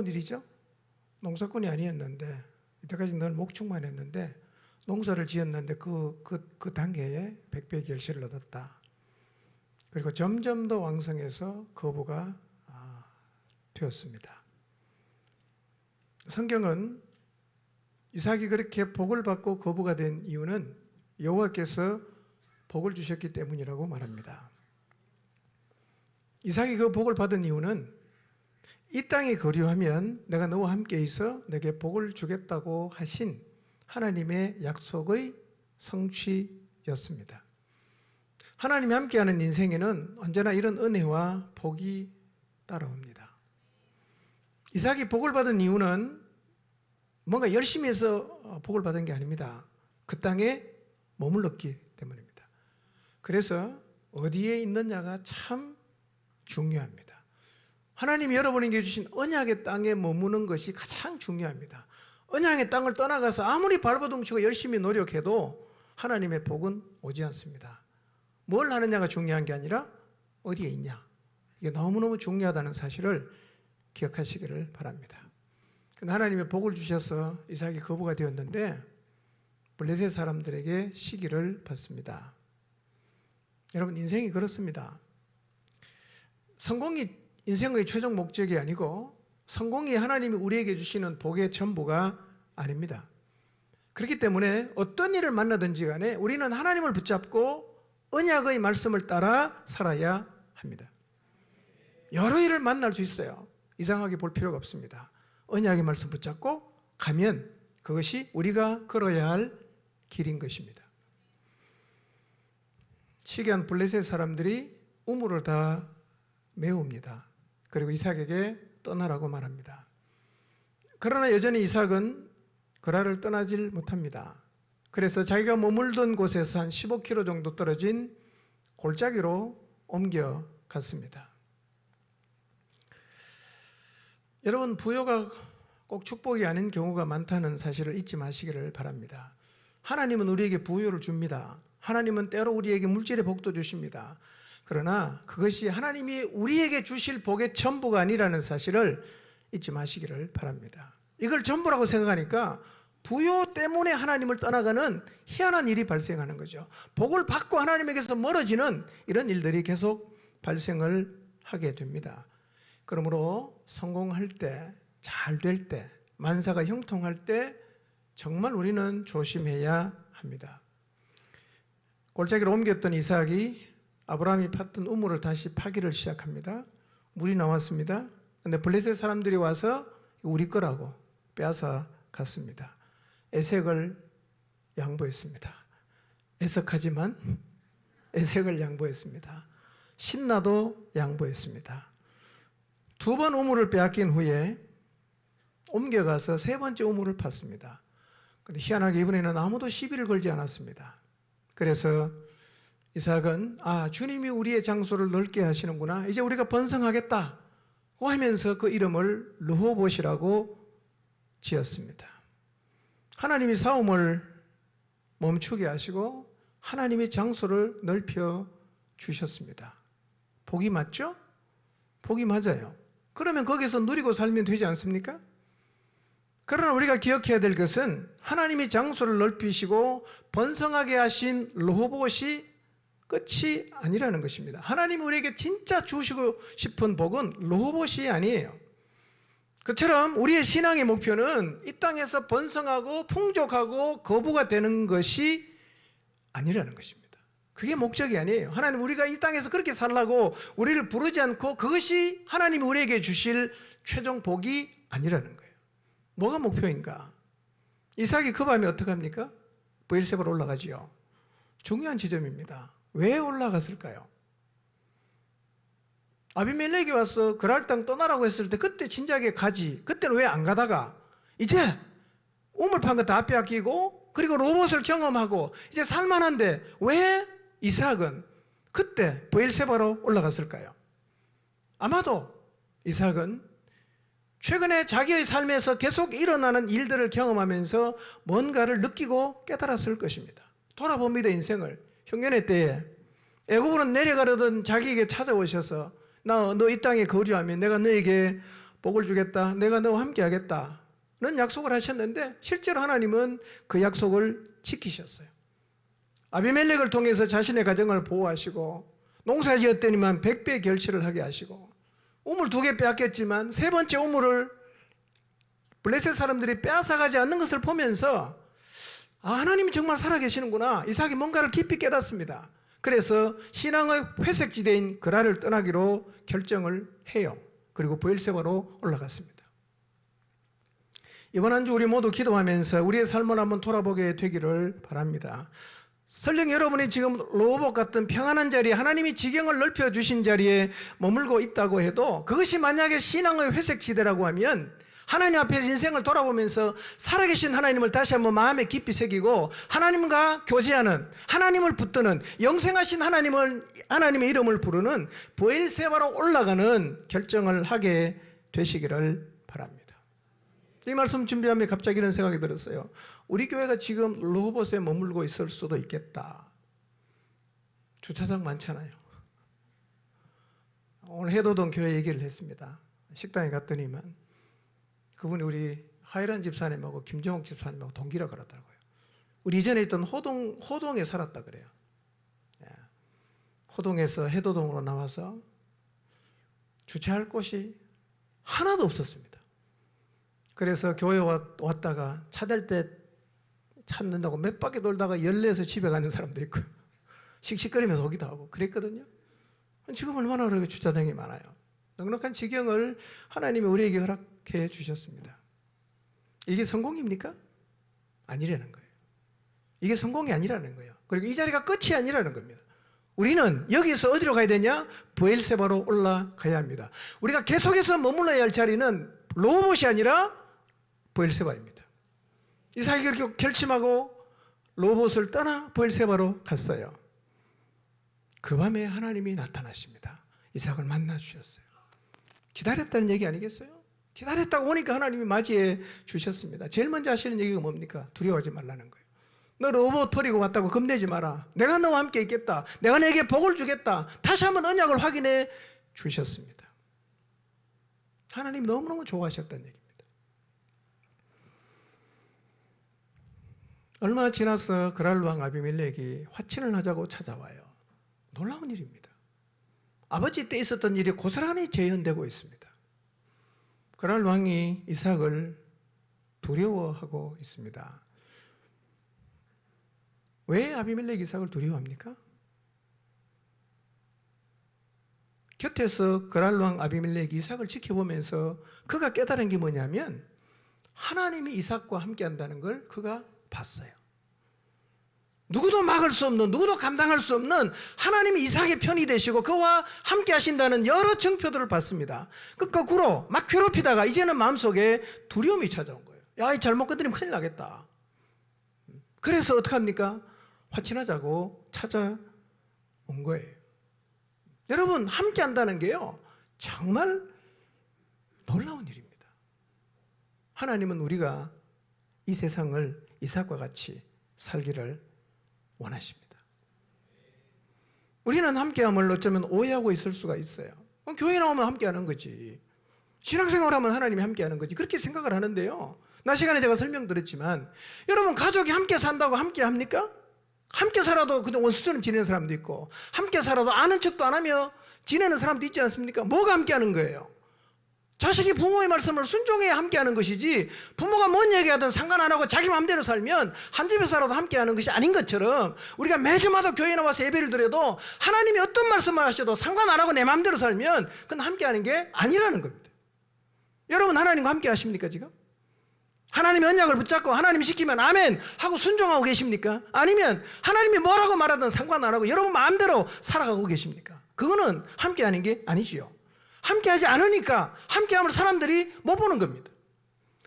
놀라운 일이죠. 농사꾼이 아니었는데, 이때까지 늘 목축만 했는데 농사를 지었는데 그 단계에 100배의 결실을 얻었다. 그리고 점점 더 왕성해서 거부가 되었습니다. 성경은 이삭이 그렇게 복을 받고 거부가 된 이유는 여호와께서 복을 주셨기 때문이라고 말합니다. 이삭이 그 복을 받은 이유는 이 땅에 거류하면 내가 너와 함께 있어 내게 복을 주겠다고 하신 하나님의 약속의 성취였습니다. 하나님이 함께하는 인생에는 언제나 이런 은혜와 복이 따라옵니다. 이삭이 복을 받은 이유는 뭔가 열심히 해서 복을 받은 게 아닙니다. 그 땅에 머물렀기 때문입니다. 그래서 어디에 있느냐가 참 중요합니다. 하나님이 여러분에게 주신 언약의 땅에 머무는 것이 가장 중요합니다. 언약의 땅을 떠나가서 아무리 발버둥치고 열심히 노력해도 하나님의 복은 오지 않습니다. 뭘 하느냐가 중요한 게 아니라 어디에 있냐. 이게 너무너무 중요하다는 사실을 기억하시기를 바랍니다. 하나님의 복을 주셔서 이삭이 거부가 되었는데 블레셋 사람들에게 시기를 받습니다. 여러분, 인생이 그렇습니다. 성공이 인생의 최종 목적이 아니고 성공이 하나님이 우리에게 주시는 복의 전부가 아닙니다. 그렇기 때문에 어떤 일을 만나든지 간에 우리는 하나님을 붙잡고 언약의 말씀을 따라 살아야 합니다. 여러 일을 만날 수 있어요. 이상하게 볼 필요가 없습니다. 언약의 말씀 붙잡고 가면 그것이 우리가 걸어야 할 길인 것입니다. 시기한 블레셋 사람들이 우물을 다 메웁니다. 그리고 이삭에게 떠나라고 말합니다. 그러나 여전히 이삭은 그라를 떠나질 못합니다. 그래서 자기가 머물던 곳에서 한 15km 정도 떨어진 골짜기로 옮겨갔습니다. 여러분, 부요가 꼭 축복이 아닌 경우가 많다는 사실을 잊지 마시기를 바랍니다. 하나님은 우리에게 부요를 줍니다. 하나님은 때로 우리에게 물질의 복도 주십니다. 그러나 그것이 하나님이 우리에게 주실 복의 전부가 아니라는 사실을 잊지 마시기를 바랍니다. 이걸 전부라고 생각하니까 부요 때문에 하나님을 떠나가는 희한한 일이 발생하는 거죠. 복을 받고 하나님에게서 멀어지는 이런 일들이 계속 발생을 하게 됩니다. 그러므로 성공할 때, 잘 될 때, 만사가 형통할 때 정말 우리는 조심해야 합니다. 골짜기로 옮겼던 이삭이 아브라함이 팠던 우물을 다시 파기를 시작합니다. 물이 나왔습니다. 그런데 블레셋 사람들이 와서 우리 거라고 빼앗아 갔습니다. 에색을 양보했습니다. 애석하지만 에색을 양보했습니다. 신나도 양보했습니다. 2번 우물을 빼앗긴 후에 옮겨가서 3번째 우물을 팠습니다. 그런데 희한하게 이번에는 아무도 시비를 걸지 않았습니다. 그래서 이삭은 주님이 우리의 장소를 넓게 하시는구나, 이제 우리가 번성하겠다 하면서 그 이름을 르호봇이라고 지었습니다. 하나님이 싸움을 멈추게 하시고 하나님이 장소를 넓혀 주셨습니다. 복이 맞죠? 복이 맞아요. 그러면 거기서 누리고 살면 되지 않습니까? 그러나 우리가 기억해야 될 것은 하나님이 장소를 넓히시고 번성하게 하신 르호봇이 끝이 아니라는 것입니다. 하나님이 우리에게 진짜 주시고 싶은 복은 르호봇이 아니에요. 그처럼 우리의 신앙의 목표는 이 땅에서 번성하고 풍족하고 거부가 되는 것이 아니라는 것입니다. 그게 목적이 아니에요. 하나님, 우리가 이 땅에서 그렇게 살라고 우리를 부르지 않고 그것이 하나님이 우리에게 주실 최종 복이 아니라는 거예요. 뭐가 목표인가? 이삭이 그 밤에 어떻게 합니까? 브엘세바로 올라가지요. 중요한 지점입니다. 왜 올라갔을까요? 아비멜렉이 와서 그랄 땅 떠나라고 했을 때 그때 진작에 가지. 그때는 왜 안 가다가 이제 우물 판 거 다 빼앗기고 그리고 로봇을 경험하고 이제 살만한데 왜 이삭은 그때 브엘세바로 올라갔을까요? 아마도 이삭은 최근에 자기의 삶에서 계속 일어나는 일들을 경험하면서 뭔가를 느끼고 깨달았을 것입니다. 돌아봅니다, 인생을. 흉년의 때에 애굽으로 내려가려던 자기에게 찾아오셔서 너 이 땅에 거주하면 내가 너에게 복을 주겠다. 내가 너와 함께 하겠다. 는 약속을 하셨는데 실제로 하나님은 그 약속을 지키셨어요. 아비멜렉을 통해서 자신의 가정을 보호하시고 농사 지었더니만 100배 결실을 하게 하시고 우물 2개 빼앗겼지만 3번째 우물을 블레셋 사람들이 빼앗아가지 않는 것을 보면서 하나님이 정말 살아계시는구나. 이삭이 뭔가를 깊이 깨닫습니다. 그래서 신앙의 회색지대인 그랄을 떠나기로 결정을 해요. 그리고 브엘세바로 올라갔습니다. 이번 한 주 우리 모두 기도하면서 우리의 삶을 한번 돌아보게 되기를 바랍니다. 설령 여러분이 지금 로봇 같은 평안한 자리에 하나님이 지경을 넓혀주신 자리에 머물고 있다고 해도 그것이 만약에 신앙의 회색지대라고 하면 하나님 앞에서 인생을 돌아보면서 살아계신 하나님을 다시 한번 마음에 깊이 새기고 하나님과 교제하는, 하나님을 붙드는, 영생하신 하나님의 이름을 부르는 브엘세바로 올라가는 결정을 하게 되시기를 바랍니다. 이 말씀 준비하며 갑자기 이런 생각이 들었어요. 우리 교회가 지금 로봇에 머물고 있을 수도 있겠다. 주차장 많잖아요. 오늘 해도동 교회 얘기를 했습니다. 식당에 갔더니만 그분이 우리 하이란 집사님하고 김정옥 집사님하고 동기라 그러더라고요. 우리 이전에 있던 호동에 살았다 그래요. 호동에서 해도동으로 나와서 주차할 곳이 하나도 없었습니다. 그래서 교회 왔다가 차 댈 때 찾는다고 몇 바퀴 돌다가 열내서 집에 가는 사람도 있고 씩씩거리면서 오기도 하고 그랬거든요. 지금 얼마나 그렇게 주차장이 많아요. 넉넉한 지경을 하나님이 우리에게 허락해 주셨습니다. 이게 성공입니까? 아니라는 거예요. 이게 성공이 아니라는 거예요. 그리고 이 자리가 끝이 아니라는 겁니다. 우리는 여기서 어디로 가야 되냐? 브엘세바로 올라가야 합니다. 우리가 계속해서 머물러야 할 자리는 로봇이 아니라 브엘세바입니다. 이삭이 그렇게 결심하고 로봇을 떠나 브엘세바로 갔어요. 그 밤에 하나님이 나타나십니다. 이삭을 만나 주셨어요. 기다렸다는 얘기 아니겠어요? 기다렸다고 오니까 하나님이 맞이해 주셨습니다. 제일 먼저 하시는 얘기가 뭡니까? 두려워하지 말라는 거예요. 너 로봇 버리고 왔다고 겁내지 마라. 내가 너와 함께 있겠다. 내가 너에게 복을 주겠다. 다시 한번 언약을 확인해 주셨습니다. 하나님이 너무너무 좋아하셨다는 얘기입니다. 얼마 지나서 그랄 왕 아비멜렉이 화친을 하자고 찾아와요. 놀라운 일입니다. 아버지 때 있었던 일이 고스란히 재현되고 있습니다. 그랄 왕이 이삭을 두려워하고 있습니다. 왜 아비멜렉 이삭을 두려워합니까? 곁에서 그랄 왕 아비멜렉 이삭을 지켜보면서 그가 깨달은 게 뭐냐면 하나님이 이삭과 함께 한다는 걸 그가 봤어요. 누구도 막을 수 없는, 누구도 감당할 수 없는 하나님이 이삭의 편이 되시고 그와 함께 하신다는 여러 증표들을 봤습니다. 거꾸로 막 괴롭히다가 이제는 마음속에 두려움이 찾아온 거예요. 야, 이 잘못 건드리면 큰일 나겠다. 그래서 어떡합니까? 화친하자고 찾아온 거예요. 여러분, 함께 한다는 게요, 정말 놀라운 일입니다. 하나님은 우리가 이 세상을 이삭과 같이 살기를 원하십니다. 우리는 함께함을 어쩌면 오해하고 있을 수가 있어요. 교회 나오면 함께하는 거지. 신앙생활하면 하나님이 함께하는 거지. 그렇게 생각을 하는데요. 낮 시간에 제가 설명드렸지만 여러분 가족이 함께 산다고 함께 합니까? 함께 살아도 그냥 원수처럼 지내는 사람도 있고 함께 살아도 아는 척도 안 하며 지내는 사람도 있지 않습니까? 뭐가 함께하는 거예요? 자식이 부모의 말씀을 순종해야 함께하는 것이지 부모가 뭔 얘기하든 상관 안 하고 자기 마음대로 살면 한 집에 살아도 함께하는 것이 아닌 것처럼 우리가 매주마다 교회에 나와서 예배를 드려도 하나님이 어떤 말씀을 하셔도 상관 안 하고 내 마음대로 살면 그건 함께하는 게 아니라는 겁니다. 여러분 하나님과 함께 하십니까 지금? 하나님의 언약을 붙잡고 하나님이 시키면 아멘 하고 순종하고 계십니까? 아니면 하나님이 뭐라고 말하든 상관 안 하고 여러분 마음대로 살아가고 계십니까? 그거는 함께하는 게 아니지요. 함께하지 않으니까 함께함을 사람들이 못 보는 겁니다.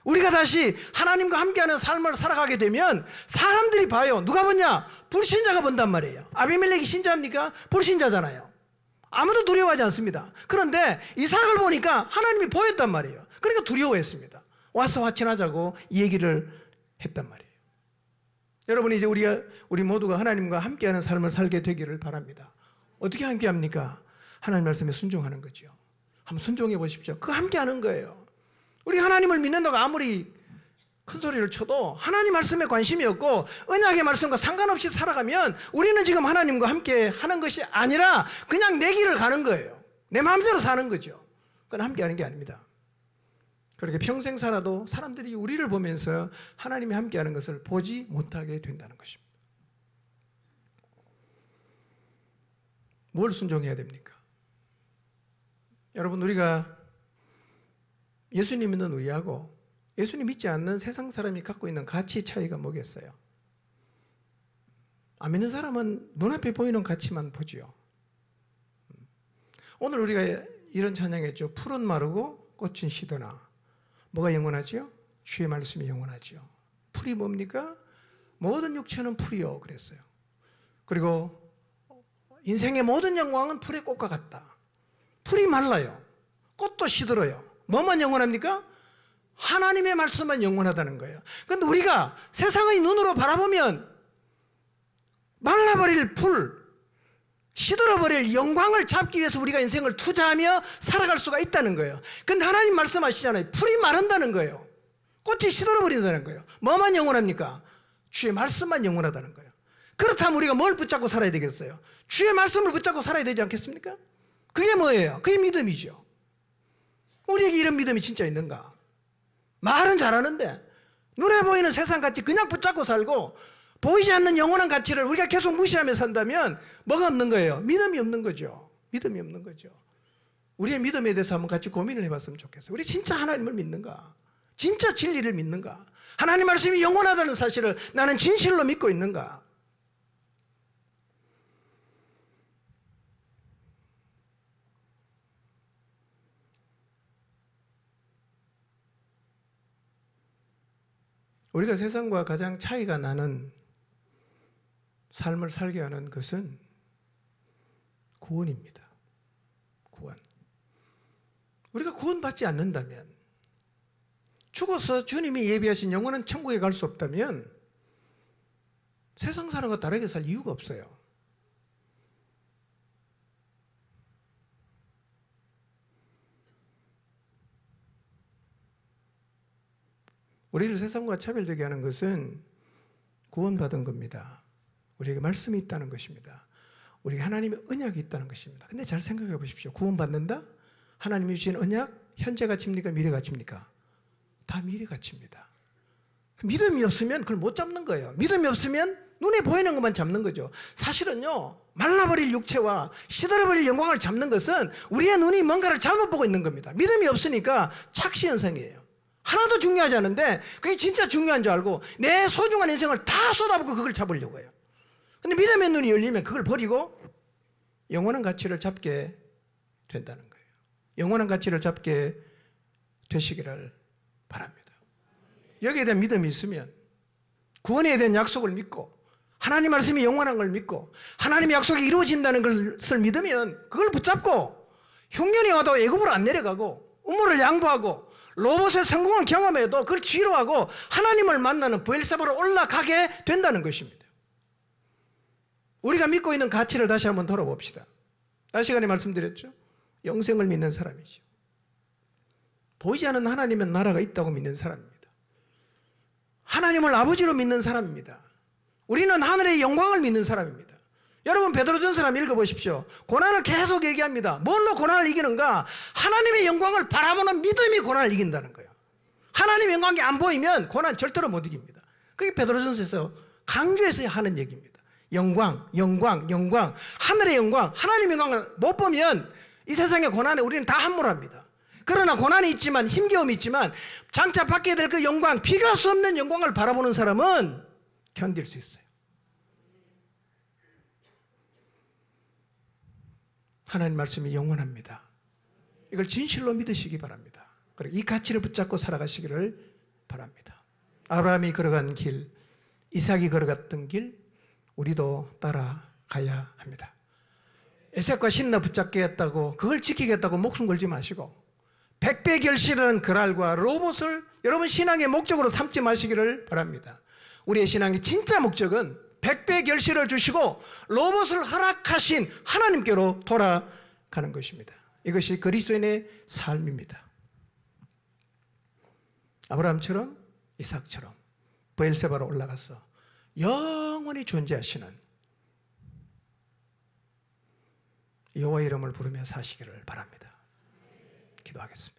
우리가 다시 하나님과 함께하는 삶을 살아가게 되면 사람들이 봐요. 누가 보냐? 불신자가 본단 말이에요. 아비멜렉이 신자입니까? 불신자잖아요. 아무도 두려워하지 않습니다. 그런데 이삭을 보니까 하나님이 보였단 말이에요. 그러니까 두려워했습니다. 와서 화친하자고 이 얘기를 했단 말이에요. 여러분 이제 우리 모두가 하나님과 함께하는 삶을 살게 되기를 바랍니다. 어떻게 함께합니까? 하나님 말씀에 순종하는 거죠. 한번 순종해 보십시오. 그거 함께하는 거예요. 우리 하나님을 믿는다고 아무리 큰 소리를 쳐도 하나님 말씀에 관심이 없고 언약의 말씀과 상관없이 살아가면 우리는 지금 하나님과 함께 하는 것이 아니라 그냥 내 길을 가는 거예요. 내 마음대로 사는 거죠. 그건 함께 하는 게 아닙니다. 그렇게 평생 살아도 사람들이 우리를 보면서 하나님이 함께 하는 것을 보지 못하게 된다는 것입니다. 뭘 순종해야 됩니까? 여러분, 우리가 예수님 믿는 우리하고 예수님 믿지 않는 세상 사람이 갖고 있는 가치 차이가 뭐겠어요? 안 믿는 사람은 눈앞에 보이는 가치만 보지요. 오늘 우리가 이런 찬양했죠. 풀은 마르고 꽃은 시드나 뭐가 영원하지요? 주의 말씀이 영원하지요. 풀이 뭡니까? 모든 육체는 풀이요 그랬어요. 그리고 인생의 모든 영광은 풀의 꽃과 같다. 풀이 말라요. 꽃도 시들어요. 뭐만 영원합니까? 하나님의 말씀만 영원하다는 거예요. 그런데 우리가 세상의 눈으로 바라보면 말라버릴 풀, 시들어버릴 영광을 잡기 위해서 우리가 인생을 투자하며 살아갈 수가 있다는 거예요. 그런데 하나님 말씀하시잖아요. 풀이 마른다는 거예요. 꽃이 시들어버린다는 거예요. 뭐만 영원합니까? 주의 말씀만 영원하다는 거예요. 그렇다면 우리가 뭘 붙잡고 살아야 되겠어요? 주의 말씀을 붙잡고 살아야 되지 않겠습니까? 그게 뭐예요? 그게 믿음이죠. 우리에게 이런 믿음이 진짜 있는가? 말은 잘하는데 눈에 보이는 세상같이 그냥 붙잡고 살고 보이지 않는 영원한 가치를 우리가 계속 무시하며 산다면 뭐가 없는 거예요? 믿음이 없는 거죠. 믿음이 없는 거죠. 우리의 믿음에 대해서 한번 같이 고민을 해봤으면 좋겠어요. 우리 진짜 하나님을 믿는가? 진짜 진리를 믿는가? 하나님 말씀이 영원하다는 사실을 나는 진실로 믿고 있는가? 우리가 세상과 가장 차이가 나는 삶을 살게 하는 것은 구원입니다. 구원. 우리가 구원받지 않는다면, 죽어서 주님이 예비하신 영원한 천국에 갈 수 없다면 세상 사람과 다르게 살 이유가 없어요. 우리를 세상과 차별되게 하는 것은 구원받은 겁니다. 우리에게 말씀이 있다는 것입니다. 우리에게 하나님의 언약이 있다는 것입니다. 근데 잘 생각해 보십시오. 구원받는다? 하나님이 주신 언약, 현재 가치입니까? 미래 가치입니까? 다 미래 가치입니다. 믿음이 없으면 그걸 못 잡는 거예요. 믿음이 없으면 눈에 보이는 것만 잡는 거죠. 사실은요, 말라버릴 육체와 시들어버릴 영광을 잡는 것은 우리의 눈이 뭔가를 잘못 보고 있는 겁니다. 믿음이 없으니까 착시현상이에요. 하나도 중요하지 않은데 그게 진짜 중요한 줄 알고 내 소중한 인생을 다 쏟아붓고 그걸 잡으려고 해요. 근데 믿음의 눈이 열리면 그걸 버리고 영원한 가치를 잡게 된다는 거예요. 영원한 가치를 잡게 되시기를 바랍니다. 여기에 대한 믿음이 있으면, 구원에 대한 약속을 믿고 하나님 말씀이 영원한 걸 믿고 하나님의 약속이 이루어진다는 것을 믿으면 그걸 붙잡고 흉년이 와도 애굽으로 안 내려가고 우물을 양보하고 로봇의 성공을 경험해도 그걸 지루하고 하나님을 만나는 브엘세바로 올라가게 된다는 것입니다. 우리가 믿고 있는 가치를 다시 한번 돌아봅시다. 다시 시간에 말씀드렸죠. 영생을 믿는 사람이죠. 보이지 않는 하나님의 나라가 있다고 믿는 사람입니다. 하나님을 아버지로 믿는 사람입니다. 우리는 하늘의 영광을 믿는 사람입니다. 여러분, 베드로전서 읽어보십시오. 고난을 계속 얘기합니다. 뭘로 고난을 이기는가? 하나님의 영광을 바라보는 믿음이 고난을 이긴다는 거예요. 하나님의 영광이 안 보이면 고난 절대로 못 이깁니다. 그게 베드로전서에서 강조해서 하는 얘기입니다. 영광, 영광, 영광, 하늘의 영광, 하나님의 영광을 못 보면 이 세상의 고난에 우리는 다 함몰합니다. 그러나 고난이 있지만, 힘겨움이 있지만 장차 받게 될 그 영광, 비교할 수 없는 영광을 바라보는 사람은 견딜 수 있어요. 하나님 말씀이 영원합니다. 이걸 진실로 믿으시기 바랍니다. 그리고 이 가치를 붙잡고 살아가시기를 바랍니다. 아브라함이 걸어간 길, 이삭이 걸어갔던 길, 우리도 따라가야 합니다. 에색과 신나 붙잡겠다고, 그걸 지키겠다고 목숨 걸지 마시고, 백배 결실은 그랄과 로봇을 여러분 신앙의 목적으로 삼지 마시기를 바랍니다. 우리의 신앙의 진짜 목적은 백배 결실을 주시고 로봇을 허락하신 하나님께로 돌아가는 것입니다. 이것이 그리스도인의 삶입니다. 아브라함처럼 이삭처럼 브엘세바로 올라가서 영원히 존재하시는 여호와 이름을 부르며 사시기를 바랍니다. 기도하겠습니다.